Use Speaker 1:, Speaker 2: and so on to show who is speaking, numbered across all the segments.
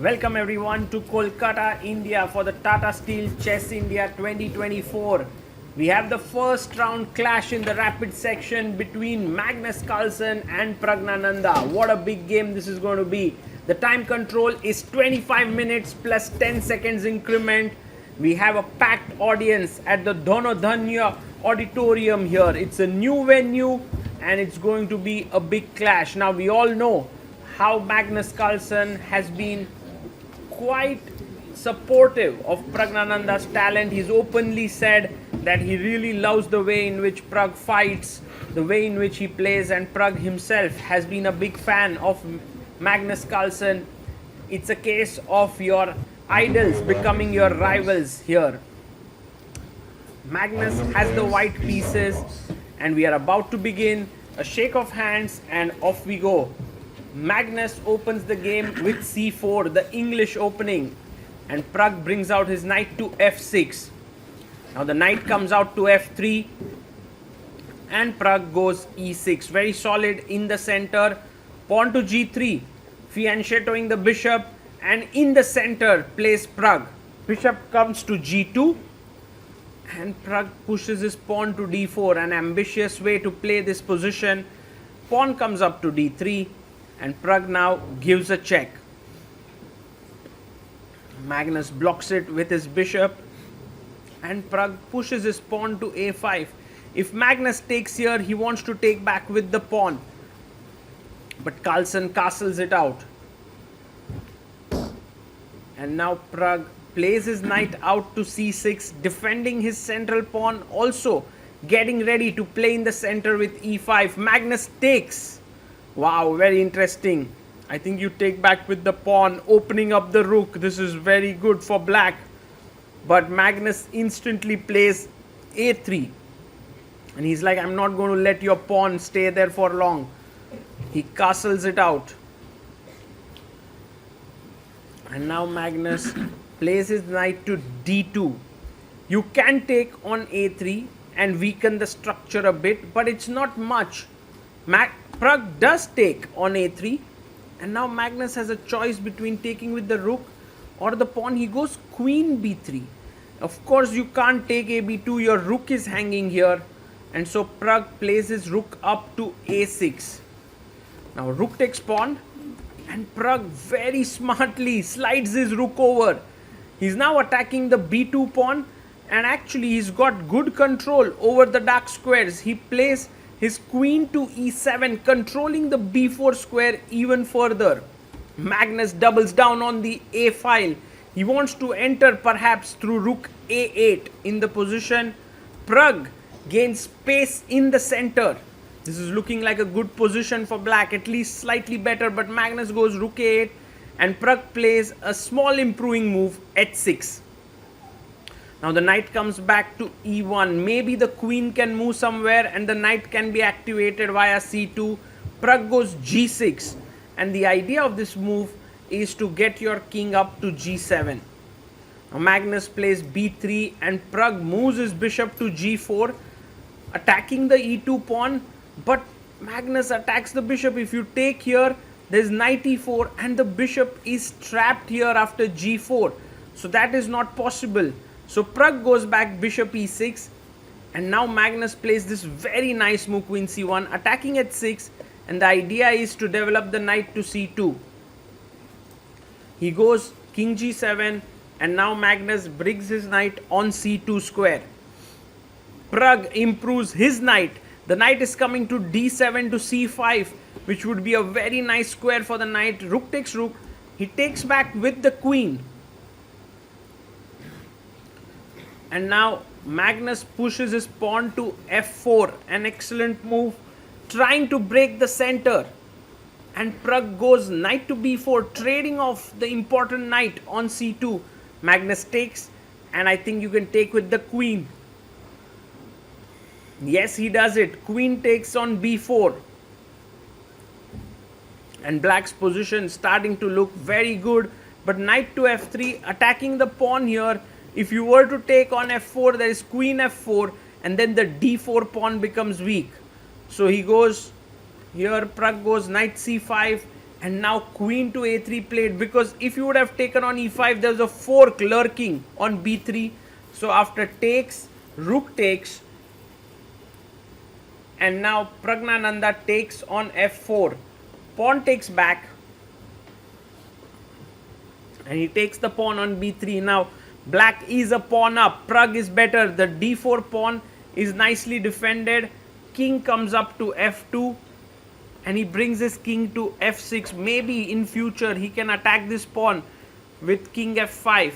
Speaker 1: Welcome everyone to Kolkata, India for the Tata Steel Chess India 2024. We have the first round clash in the rapid section between Magnus Carlsen and Praggnanandhaa. What a big game this is going to be. The time control is 25 minutes plus 10 seconds increment. We have a packed audience at the Dhanodhanya auditorium here. It's a new venue and it's going to be a big clash. Now we all know how Magnus Carlsen has been quite supportive of Praggnanandhaa's talent. He's openly said that he really loves the way in which Pragg fights, the way in which he plays, and Pragg himself has been a big fan of Magnus Carlsen. It's a case of your idols becoming your rivals here. Magnus has the white pieces and we are about to begin. A shake of hands and off we go. Magnus opens the game with c4, the English opening, and Pragg brings out his knight to f6. Now the knight comes out to f3 and Pragg goes e6. Very solid in the center. Pawn to g3, fianchettoing the bishop, and in the center plays Pragg. Bishop comes to g2 and Pragg pushes his pawn to d4. An ambitious way to play this position. Pawn comes up to d3 and Pragg now gives a check. Magnus blocks it with his bishop and Pragg pushes his pawn to a5. If Magnus takes here, he wants to take back with the pawn, but Carlsen castles it out. And now Pragg plays his knight out to c6, defending his central pawn, also getting ready to play in the center with e5. Magnus takes. Wow, very interesting. I think you take back with the pawn, opening up the rook. This is very good for black. But Magnus instantly plays a3. And he's like, I'm not going to let your pawn stay there for long. He castles it out. And now Magnus plays his knight to d2. You can take on a3 and weaken the structure a bit, but it's not much. Pragg does take on a3, and now Magnus has a choice between taking with the rook or the pawn. He goes queen b3. Of course, you can't take a b2. Your rook is hanging here, and so Pragg plays his rook up to a6. Now rook takes pawn, and Pragg very smartly slides his rook over. He's now attacking the b2 pawn, and actually he's got good control over the dark squares. He plays his queen to e7, controlling the b4 square even further. Magnus doubles down on the a file. He wants to enter perhaps through rook a8 in the position. Pragg gains space in the center. This is looking like a good position for black, at least slightly better, but Magnus goes rook a8 and Pragg plays a small improving move, h6. Now the knight comes back to e1. Maybe the queen can move somewhere and the knight can be activated via c2. Pragg goes g6. And the idea of this move is to get your king up to g7. Now Magnus plays b3 and Pragg moves his bishop to g4, attacking the e2 pawn. But Magnus attacks the bishop. If you take here, there's knight e4 and the bishop is trapped here after g4. So that is not possible. So Pragg goes back bishop e6, and now Magnus plays this very nice move queen c1, attacking at 6, and the idea is to develop the knight to c2. He goes king g7, and now Magnus brings his knight on c2 square. Pragg improves his knight. The knight is coming to d7 to c5, which would be a very nice square for the knight. Rook takes rook. He takes back with the queen. And now Magnus pushes his pawn to f4, an excellent move, trying to break the center. And Pragg goes knight to b4, trading off the important knight on c2. Magnus takes, and I think you can take with the queen. Yes, he does it. Queen takes on b4. And black's position starting to look very good. But knight to f3, attacking the pawn here. If you were to take on f4, there is queen f4, and then the d4 pawn becomes weak. So he goes here, Pragg goes knight c5, And now queen to a3 played, because if you would have taken on e5, there's a fork lurking on b3. So after takes, rook takes, and now Praggnanandhaa takes on f4. Pawn takes back, and he takes the pawn on b3. Now black is a pawn up. Pragg is better. The d4 pawn is nicely defended. King comes up to f2, and he brings his king to f6. Maybe in future he can attack this pawn with king f5.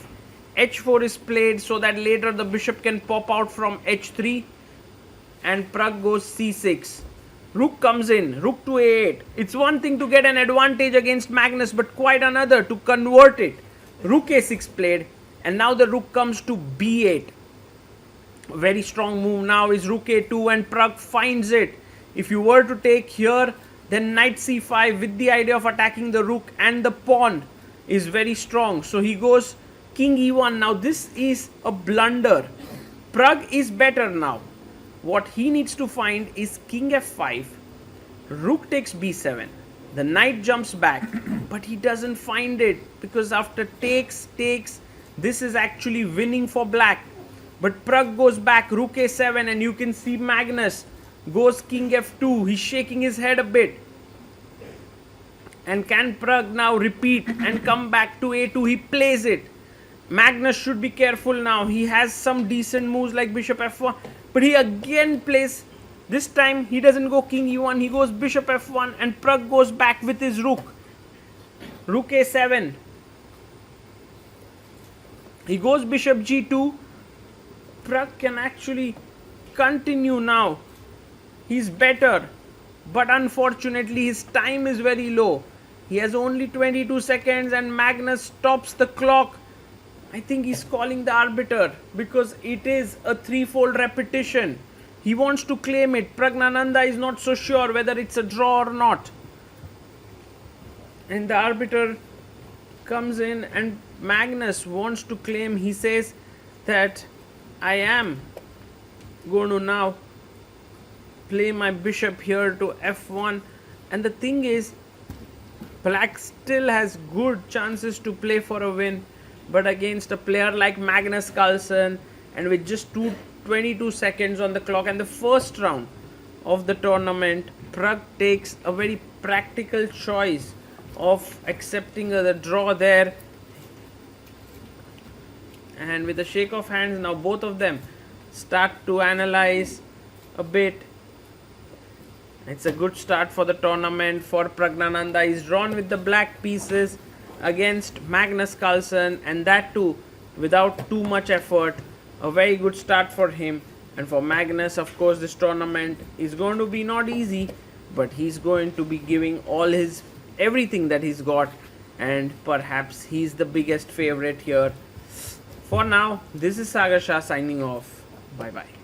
Speaker 1: h4 is played so that later the bishop can pop out from h3, and Pragg goes c6. Rook comes in, rook to a8. It's one thing to get an advantage against Magnus, but quite another to convert it. Rook a6 played, and now the rook comes to b8. Very strong move now is rook a2, and Pragg finds it. If you were to take here, then knight c5 with the idea of attacking the rook and the pawn is very strong. So he goes king e1. Now this is a blunder. Pragg is better now. What he needs to find is king f5, rook takes b7. The knight jumps back, but he doesn't find it, because after takes, this is actually winning for black. But Pragg goes back, rook a7, and you can see Magnus goes king f2. He's shaking his head a bit. And can Pragg now repeat and come back to a2? He plays it. Magnus should be careful now. He has some decent moves like bishop f1, but he again plays. This time he doesn't go king e1, he goes bishop f1, and Pragg goes back with his rook. Rook a7. He goes bishop g2. Pragg can actually continue now. He's better, but unfortunately his time is very low. He has only 22 seconds and Magnus stops the clock. I think he's calling the arbiter because it is a threefold repetition. He wants to claim it. Praggnanandhaa is not so sure whether it's a draw or not. And the arbiter comes in and Magnus wants to claim. He says that I am going to now play my bishop here to f1. And the thing is, black still has good chances to play for a win. But against a player like Magnus Carlsen, and with just 22 seconds on the clock and the first round of the tournament, Pragg takes a very practical choice of accepting the draw there. And with a shake of hands, now both of them start to analyze a bit. It's a good start for the tournament for Praggnanandhaa. He's drawn with the black pieces against Magnus Carlsen, and that too without too much effort. A very good start for him. And for Magnus, of course, this tournament is going to be not easy, but he's going to be giving all his everything that he's got, and perhaps he's the biggest favorite here. For now, this is Sagar Shah signing off. Bye bye.